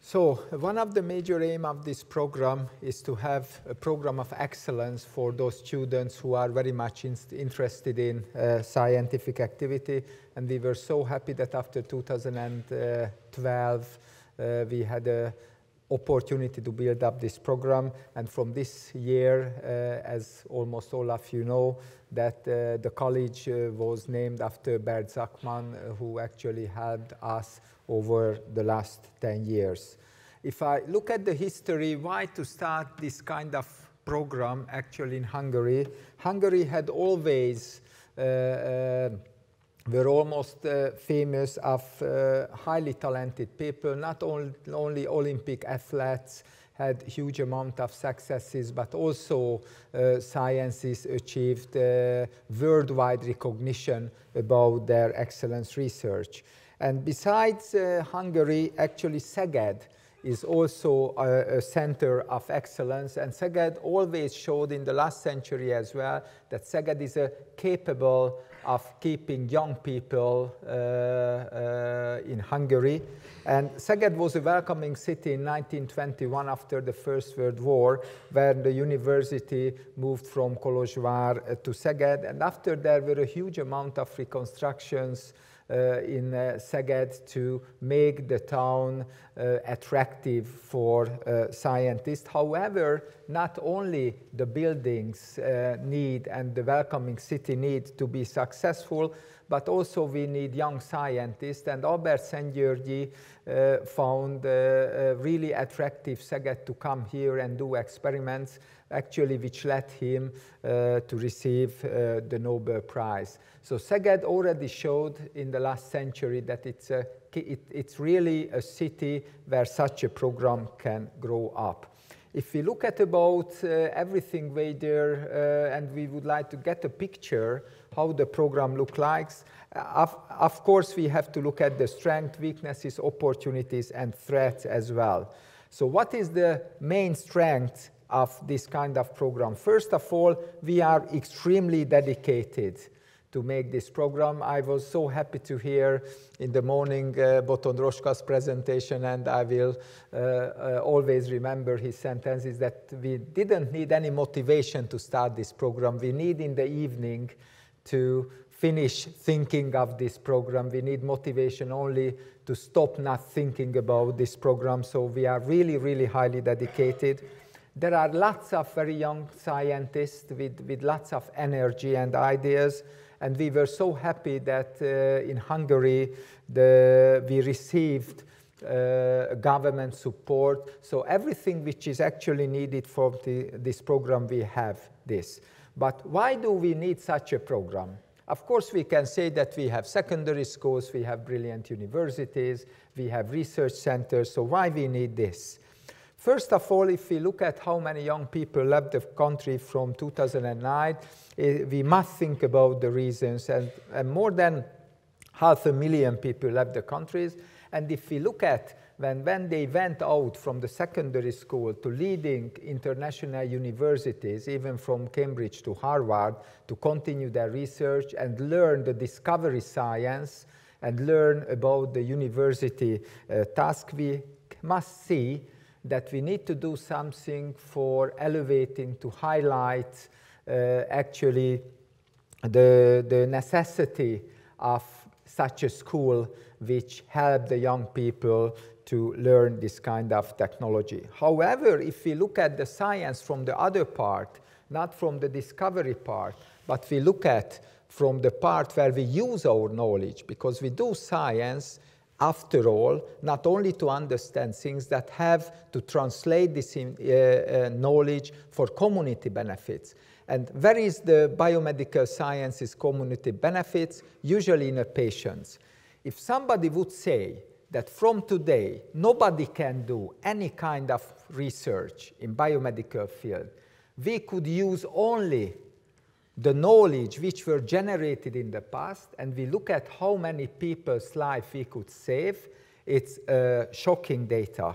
So one of the major aims of this program is to have a program of excellence for those students who are very much interested in scientific activity. And we were so happy that after 2012, we had an opportunity to build up this program. And from this year, as almost all of you know, that the college was named after Bert Zachman, who actually helped us over the last 10 years. If I look at the history, why to start this kind of program actually in Hungary? Hungary had always, were almost famous of highly talented people, not only Olympic athletes had huge amount of successes, but also scientists achieved worldwide recognition about their excellence research. And besides Hungary, actually Szeged is also a center of excellence, and Szeged always showed in the last century as well that Szeged is capable of keeping young people in Hungary. And Szeged was a welcoming city in 1921 after the First World War, where the university moved from Kolozsvár to Szeged, and after there were a huge amount of reconstructions in Szeged to make the town attractive for scientists. However, not only the buildings need and the welcoming city need to be successful, but also we need young scientists, and Albert Szent-Györgyi found really attractive Szeged to come here and do experiments, actually which led him to receive the Nobel Prize. So Szeged already showed in the last century that it's really a city where such a program can grow up. If we look at about everything way there, and we would like to get a picture how the program looks like, of course we have to look at the strengths, weaknesses, opportunities, and threats as well. So what is the main strength of this kind of program? First of all, we are extremely dedicated to make this program. I was so happy to hear in the morning Botond Roska's presentation, and I will always remember his sentences that we didn't need any motivation to start this program. We need in the evening to finish thinking of this program. We need motivation only to stop not thinking about this program. So we are really, really highly dedicated. There are lots of very young scientists with lots of energy and ideas. And we were so happy that in Hungary we received government support. So everything which is actually needed for this program, we have this. But why do we need such a program? Of course, we can say that we have secondary schools, we have brilliant universities, we have research centers. So why we need this? First of all, if we look at how many young people left the country from 2009, we must think about the reasons. And more than 500,000 people left the countries. And if we look at when they went out from the secondary school to leading international universities, even from Cambridge to Harvard, to continue their research and learn the discovery science and learn about the university task, we must see that we need to do something for elevating, to highlight actually the necessity of such a school which help the young people to learn this kind of technology. However, if we look at the science from the other part, not from the discovery part, but we look at from the part where we use our knowledge, because we do science after all, not only to understand things, that have to translate this knowledge for community benefits. And where is the biomedical sciences community benefits? Usually in a patients. If somebody would say that from today nobody can do any kind of research in biomedical field, we could use only the knowledge which were generated in the past, and we look at how many people's life we could save, it's shocking data.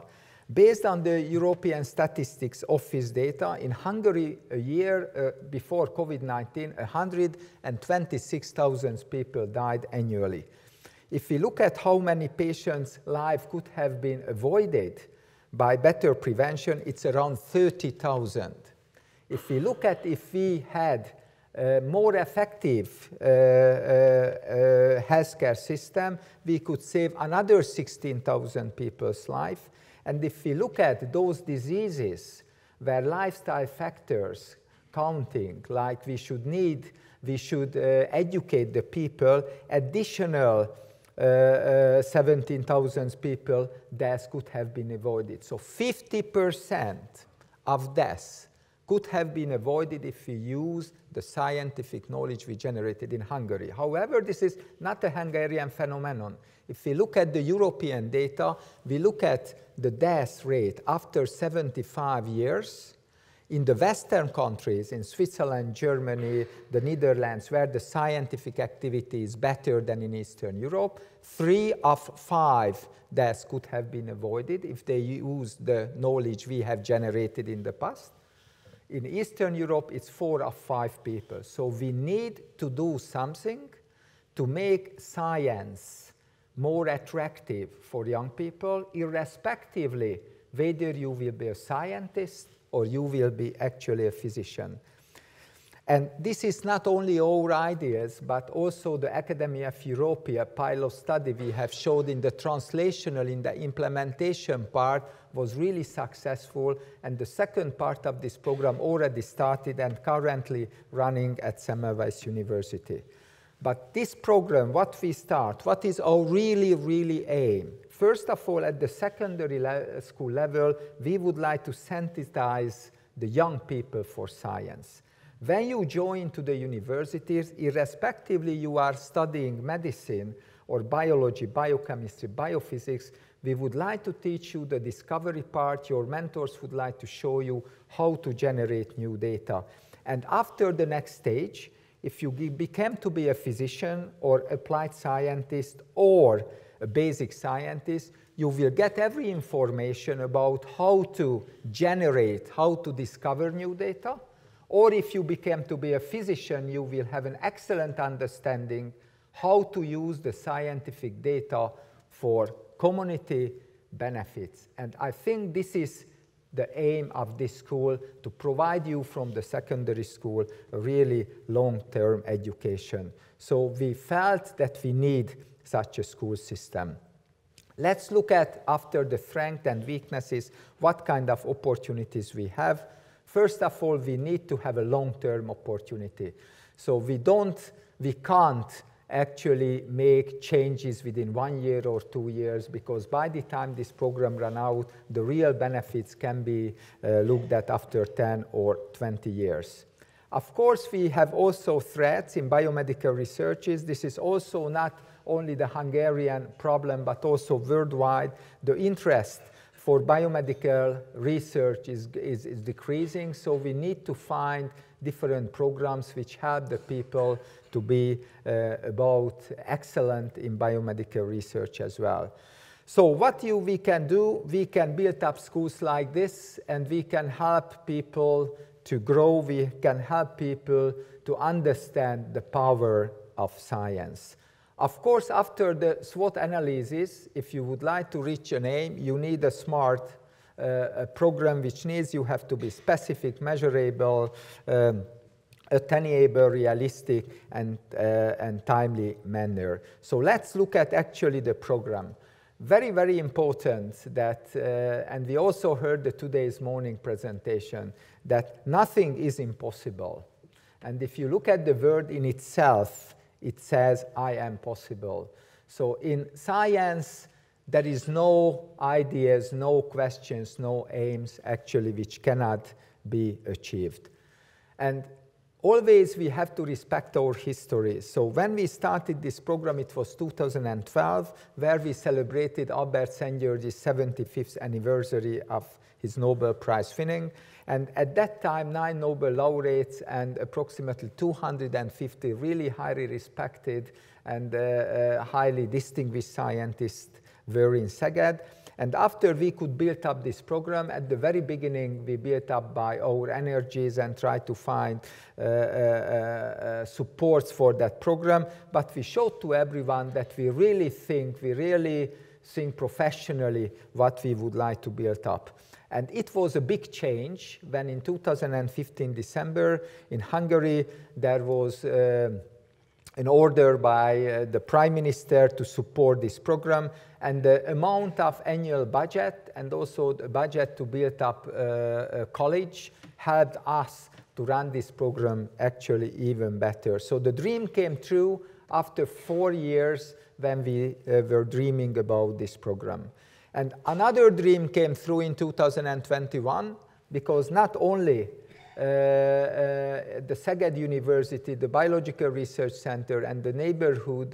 Based on the European Statistics Office data, in Hungary a year before COVID-19, 126,000 people died annually. If we look at how many patients' life could have been avoided By better prevention, it's around 30,000. If we look at if we had a more effective healthcare system, we could save another 16,000 people's life. And if we look at those diseases where lifestyle factors counting, like we should educate the people, additional 17,000 people deaths could have been avoided. So 50% of deaths could have been avoided if we use the scientific knowledge we generated in Hungary. However, this is not a Hungarian phenomenon. If we look at the European data, we look at the death rate after 75 years. In the Western countries, in Switzerland, Germany, the Netherlands, where the scientific activity is better than in Eastern Europe, 3 of 5 deaths could have been avoided if they used the knowledge we have generated in the past. In Eastern Europe, it's 4 of 5 people. So we need to do something to make science more attractive for young people, irrespectively whether you will be a scientist or you will be actually a physician. And this is not only our ideas, but also the Academia of Europe pilot study we have showed in the translational, in the implementation part, was really successful. And the second part of this program already started and currently running at Semmelweis University. But this program, what we start, what is our really aim? First of all, at the secondary school level, we would like to sensitize the young people for science. When you join to the universities, irrespectively you are studying medicine or biology, biochemistry, biophysics, we would like to teach you the discovery part. Your mentors would like to show you how to generate new data. And after the next stage, if you become to be a physician or applied scientist or a basic scientist, you will get every information about how to generate, how to discover new data. Or if you become to be a physician, you will have an excellent understanding how to use the scientific data for community benefits. And I think this is the aim of this school, to provide you from the secondary school a really long-term education. So we felt that we need such a school system. Let's look at, after the strengths and weaknesses, what kind of opportunities we have. First of all, we need to have a long-term opportunity. So we can't actually make changes within 1 year or 2 years, because by the time this program runs out, the real benefits can be looked at after 10 or 20 years. Of course, we have also threats in biomedical researches. This is also not only the Hungarian problem, but also worldwide. The interest for biomedical research is decreasing, so we need to find different programs which help the people to be excellent in biomedical research as well. So what we can do, we can build up schools like this, and we can help people to grow. We can help people to understand the power of science. Of course, after the SWOT analysis, if you would like to reach an aim, you need a smart program, which needs you have to be specific, measurable, attainable, realistic, and timely manner. So let's look at actually the program. Very important that, and we also heard the today's morning presentation, that nothing is impossible. And if you look at the word in itself, it says, I am possible. So in science, there is no ideas, no questions, no aims, actually, which cannot be achieved. And always we have to respect our history. So when we started this program, it was 2012, where we celebrated Albert Szent-György's 75th anniversary of his Nobel Prize winning. And at that time, 9 Nobel laureates and approximately 250 really highly respected and highly distinguished scientists were in Szeged. And after we could build up this program, at the very beginning, we built up by our energies and tried to find supports for that program. But we showed to everyone that we really think, we really think professionally what we would like to build up. And it was a big change when in 2015 December in Hungary there was an order by the Prime Minister to support this program, and the amount of annual budget and also the budget to build up a college helped us to run this program actually even better. So the dream came true after 4 years when we were dreaming about this program. And another dream came through in 2021, because not only the Szeged University, the Biological Research Center, and the neighborhood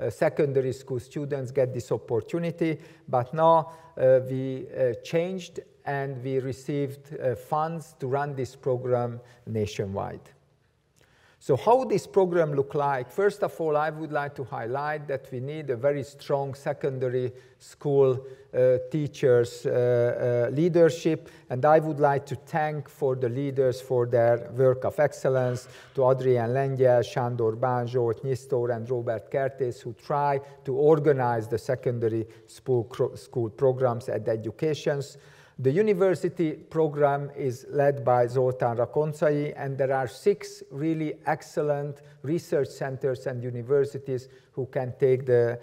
secondary school students get this opportunity, but now we changed and we received funds to run this program nationwide. So how this program look like? First of all, I would like to highlight that we need a very strong secondary school teachers leadership, and I would like to thank for the leaders for their work of excellence, to Adrián Lengyel, Sándor Bán, Zsolt Nyisztor, and Robert Kertész, who try to organize the secondary school programs at the educations. The university program is led by Zoltán Rakoncai, and there are 6 really excellent research centers and universities who can take the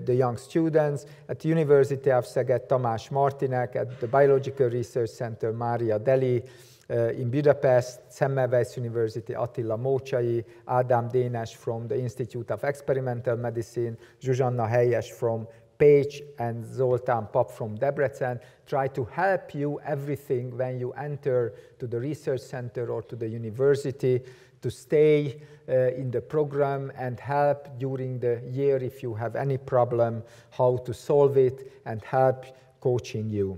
young students. At the University of Szeged, Tamás Martinek; at the Biological Research Center, Mária Deli; in Budapest, Semmelweis University, Attila Mócsai; Ádám Dénes from the Institute of Experimental Medicine; Zsuzsanna Helyes from Pécs, and Zoltán Pap from Debrecen try to help you everything when you enter to the research center or to the university, to stay in the program and help during the year if you have any problem, how to solve it, and help coaching you.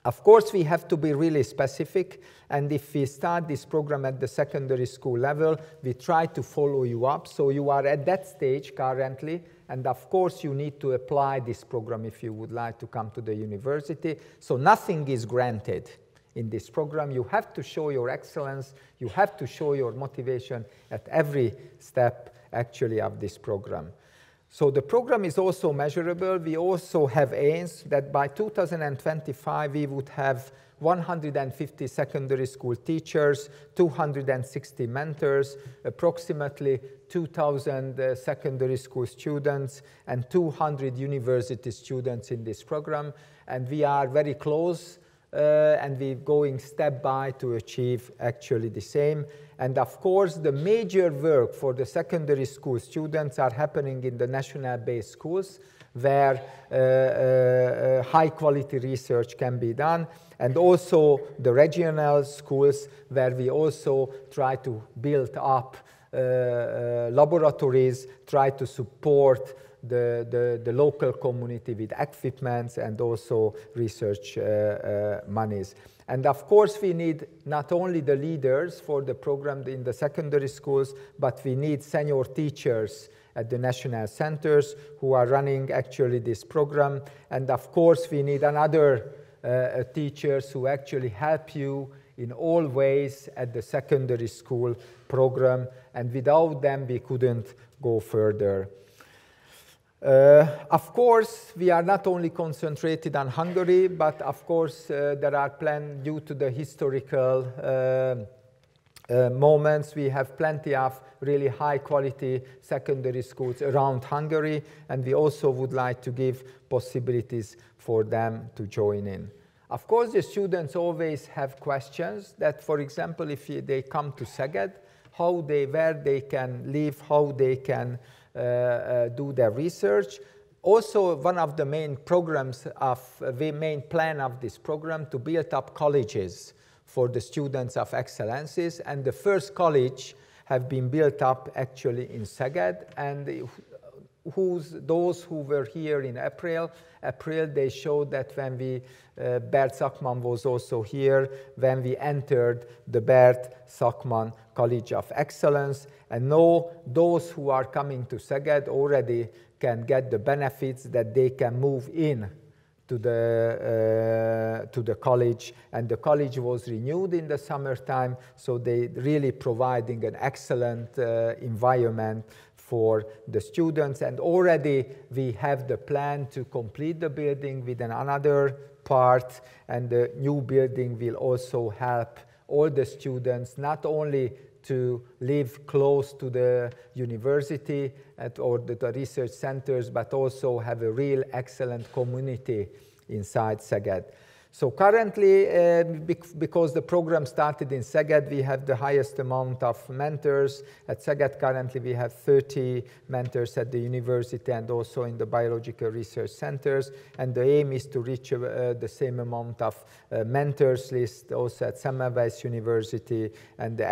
Of course, we have to be really specific, and if we start this program at the secondary school level, we try to follow you up. So you are at that stage currently, and of course you need to apply this program if you would like to come to the university. So nothing is granted in this program. You have to show your excellence, you have to show your motivation at every step actually of this program. So the program is also measurable. We also have aims that by 2025 we would have 150 secondary school teachers, 260 mentors, approximately 2,000 secondary school students, and 200 university students in this program. And we are very close, and we're going step by to achieve actually the same. And of course, the major work for the secondary school students are happening in the national-based schools, where high-quality research can be done, and also the regional schools, where we also try to build up laboratories, try to support the local community with equipments and also research monies. And of course, we need not only the leaders for the program in the secondary schools, but we need senior teachers at the national centers who are running actually this program. And of course, we need another teachers who actually help you in all ways at the secondary school program. And without them, we couldn't go further. Of course, we are not only concentrated on Hungary, but of course there are plans due to the historical moments. We have plenty of really high quality secondary schools around Hungary, and we also would like to give possibilities for them to join in. Of course, the students always have questions that, for example, if they come to Szeged, where they can live, how they can do their research. Also, one of the main programs the main plan of this program to build up colleges for the students of excellences, and the first college have been built up actually in Szeged, and those who were here in April, they showed that when Bert Szakman was also here, when we entered the Bert Szakman College of Excellence, and now those who are coming to Szeged already can get the benefits that they can move in to the college, and the college was renewed in the summertime, so they really providing an excellent environment for the students. And already we have the plan to complete the building with another part, and the new building will also help all the students not only to live close to the university or the research centers, but also have a real excellent community inside Szeged. So currently, because the program started in Szeged, we have the highest amount of mentors. At Szeged, currently, we have 30 mentors at the university and also in the biological research centers. And the aim is to reach the same amount of mentors list also at Semmelweis University and the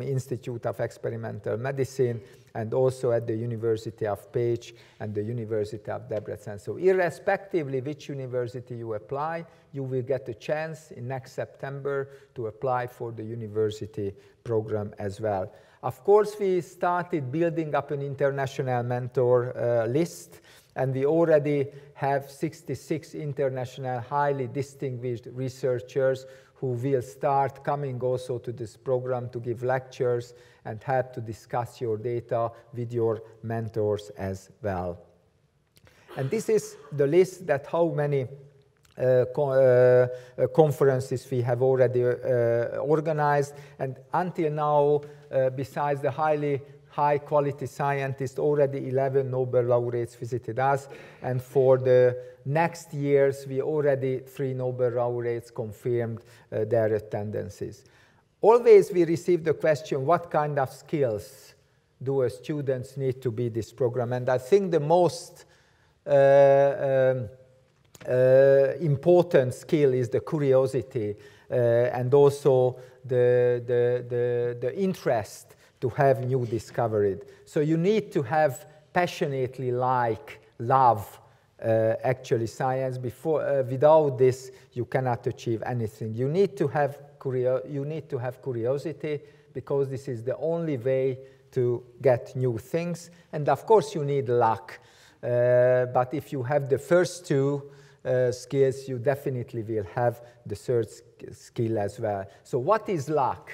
Institute of Experimental Medicine, and also at the University of Pécs and the University of Debrecen. So irrespectively which university you apply, you will get a chance in next September to apply for the university program as well. Of course, we started building up an international mentor list, and we already have 66 international highly distinguished researchers who will start coming also to this program to give lectures and help to discuss your data with your mentors as well. And this is the list that how many conferences we have already organized. And until now, besides the high quality scientists, already 11 Nobel laureates visited us. And for the next years, we already 3 Nobel laureates confirmed their attendances. Always we receive the question, what kind of skills do students need to be this program? And I think the most important skill is the curiosity and also the interest to have new discovery. So you need to have passionately love actually science. Without this, you cannot achieve anything. You need to have curiosity, because this is the only way to get new things. And of course, you need luck. But if you have the first two skills, you definitely will have the third skill as well. So what is luck?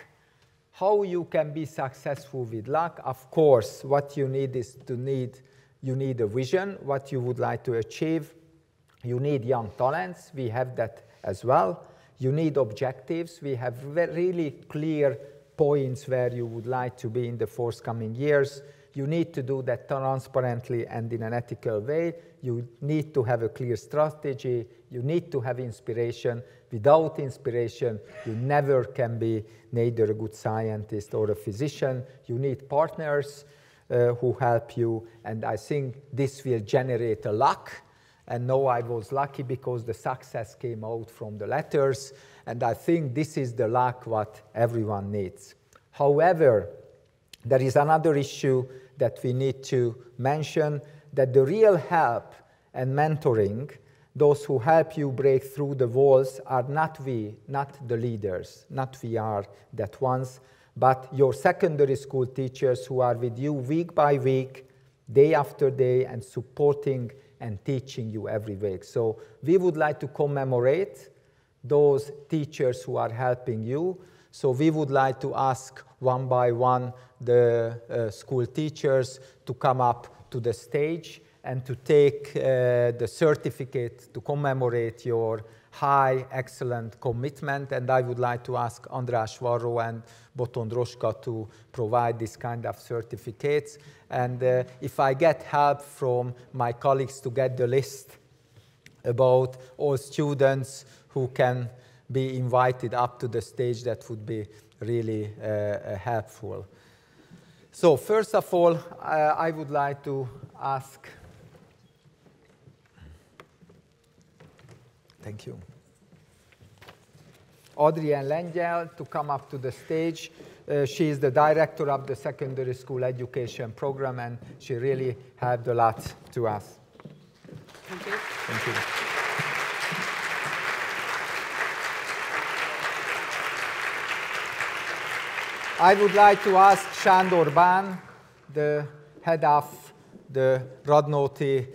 How you can be successful with luck? Of course, what you need is you need a vision, what you would like to achieve. You need young talents. We have that as well. You need objectives. We have really clear points where you would like to be in the forthcoming years. You need to do that transparently and in an ethical way. You need to have a clear strategy. You need to have inspiration. Without inspiration, you never can be neither a good scientist or a physician. You need partners who help you, and I think this will generate a luck. And now I was lucky because the success came out from the letters, and I think this is the luck what everyone needs. However, there is another issue that we need to mention, that the real help and mentoring, those who help you break through the walls, are not we, not the leaders, not we are that ones, but your secondary school teachers who are with you week by week, day after day, and supporting and teaching you every week. So we would like to commemorate those teachers who are helping you. So we would like to ask one by one the school teachers to come up to the stage and to take the certificate to commemorate your high, excellent commitment. And I would like to ask András Varró and Botond Roska to provide this kind of certificates. And if I get help from my colleagues to get the list about all students who can be invited up to the stage, that would be really helpful. So first of all, I would like to ask, thank you, Adrienne Lengyel to come up to the stage. She is the director of the secondary school education program, and she really helped a lot to us. Thank you. Thank you. I would like to ask Sándor Bán, the head of the Radnóti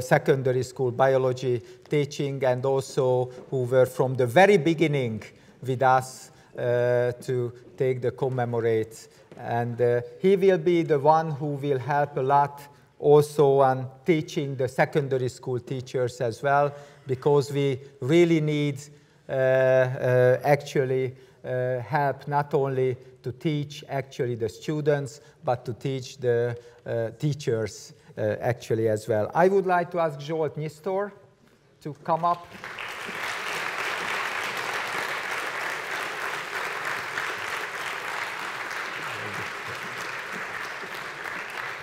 secondary school biology teaching, and also who were from the very beginning with us to take the commemorates. And he will be the one who will help a lot also on teaching the secondary school teachers as well, because we really need actually help not only to teach actually the students, but to teach the teachers actually as well. I would like to ask Zsolt Nyisztor to come up.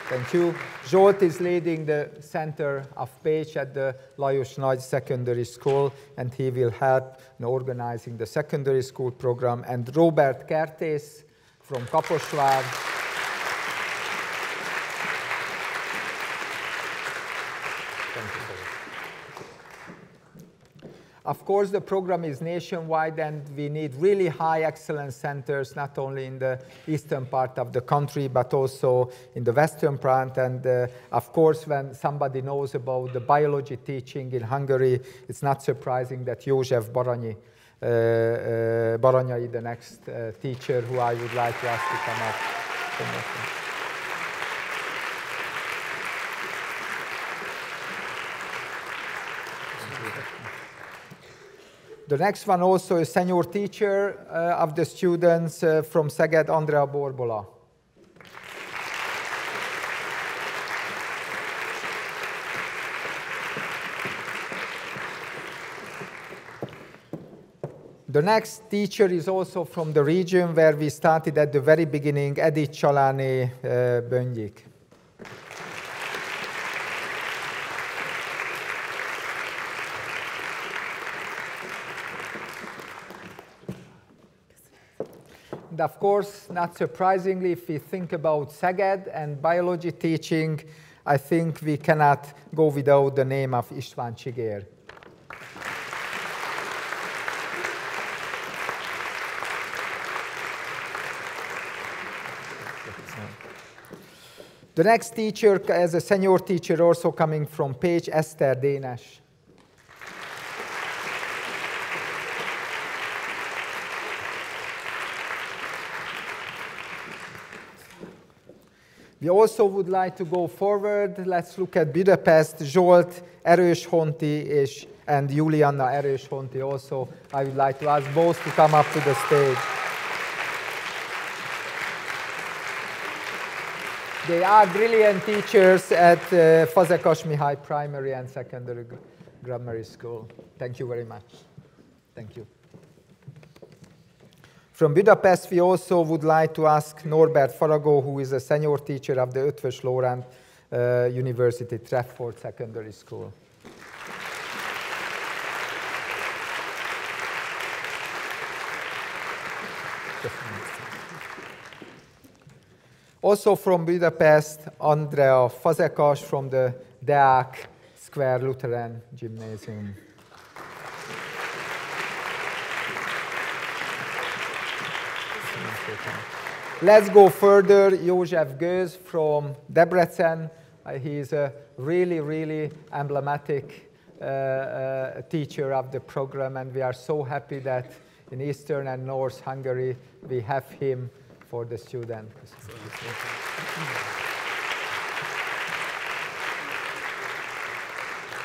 Thank you. Zsolt is leading the Center of Pécs at the Lajos Nagy Secondary School, and he will help in organizing the secondary school program. And Robert Kertész from Kaposvár. Thank you. Of course, the program is nationwide, and we need really high excellence centers, not only in the eastern part of the country, but also in the western part. And of course, when somebody knows about the biology teaching in Hungary, it's not surprising that József Baranyai, the next teacher who I would like to ask to come up. The next one also is senior teacher of the students from Szeged, Andrea Borbola. The next teacher is also from the region where we started at the very beginning, Edith Csaláné Böngyik. And of course, not surprisingly, if we think about Szeged and biology teaching, I think we cannot go without the name of István Csigér. The next teacher, as a senior teacher, also coming from Pécs, Eszter Dénes. We also would like to go forward. Let's look at Budapest. Zsolt Erőshonti and Juliana Erőshonti also. I would like to ask both to come up to the stage. They are brilliant teachers at Fazekas Mihály Primary and Secondary Grammar School. Thank you very much. Thank you. From Budapest, we also would like to ask Norbert Faragó, who is a senior teacher of the Eötvös Loránd University Treffort Secondary School. Also from Budapest, Andrea Fazekas from the Deák Square Lutheran Gymnasium. Let's go further. József Gőz from Debrecen. He is a really, really emblematic teacher of the program, and we are so happy that in Eastern and North Hungary we have him for the students.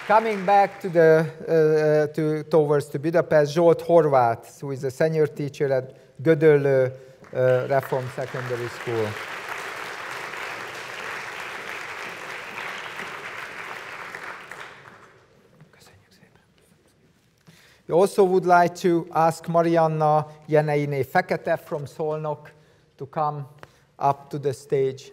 Coming back to towards Budapest, Zsolt Horváth, who is a senior teacher at Gödöllő Reform Secondary School. We also would like to ask Marianna Jeneiné Fekete from Szolnok to come up to the stage.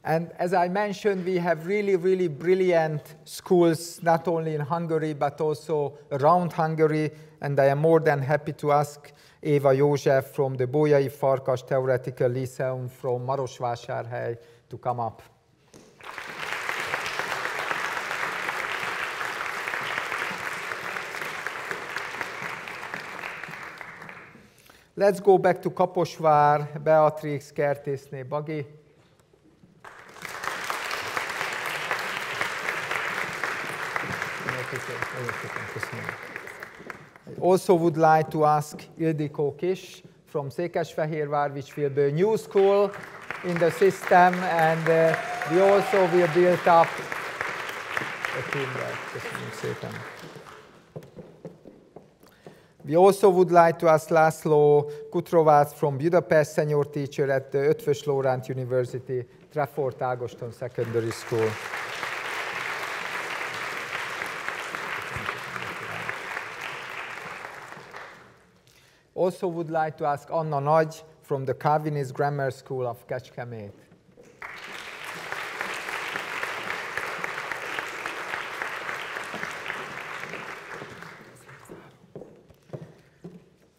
And as I mentioned, we have really, really brilliant schools, not only in Hungary, but also around Hungary. And I am more than happy to ask Éva József from the Bolyai Farkas Theoretical Lyceum from Marosvásárhely to come up. Let's go back to Kaposvár, Beatrix kertészné Bagi. I also would like to ask Ildikó Kis from Székesfehérvár, which will be a new school in the system, and we also will build up a team there. Köszönjük szépen. We also would like to ask László Kutrovácz from Budapest, senior teacher at the Eötvös Loránd University, Trafford Ágoston Secondary School. Also would like to ask Anna Nagy from the Calvinist Grammar School of Kecskemét.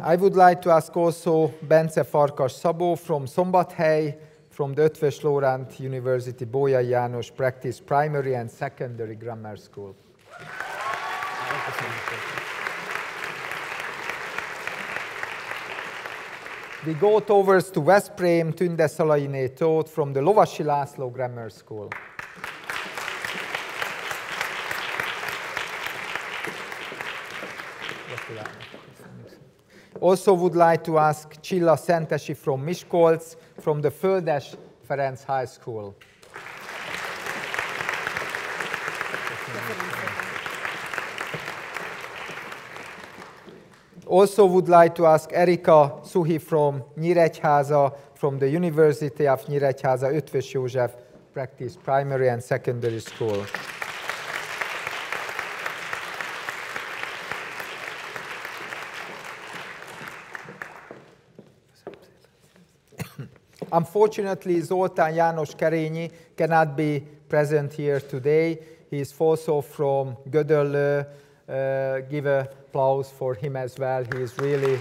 I would like to ask also Bence Farkas Szabó from Szombathely, from the Eötvös Loránd University Bolyai János Practice Primary and Secondary Grammar School. We go towards to Veszprém, Tünde Szalainé Tóth from the Lovasi László Grammar School. Also would like to ask Csilla Szentesi from Miskolc, from the Földes Ferenc High School. Also would like to ask Erika Suhi from Nyíregyháza, from the University of Nyíregyháza, Eötvös József Practice Primary and Secondary School. Unfortunately, Zoltán János Kerényi cannot be present here today. He is also from Gödöllő. Give an applause for him as well. He is really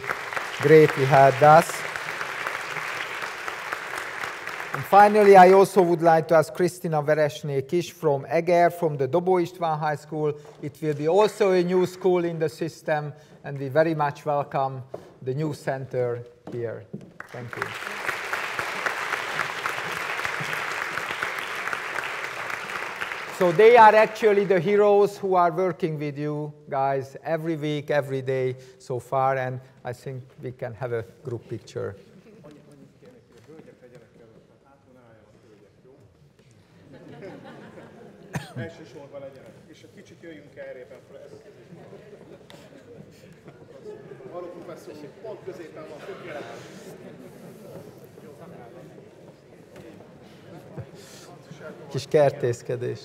greatly helped us. And finally, I also would like to ask Krisztina Veresné Kis from Eger, from the Dobó István High School. It will be also a new school in the system, and we very much welcome the new center here. Thank you. So they are actually the heroes who are working with you guys every week, every day so far, and I think we can have a group picture. Elsősorban legyenek, és egy kicsit jöjjünk errében. Való professzor, pont középen van, tökéletes. Kis kertészkedés.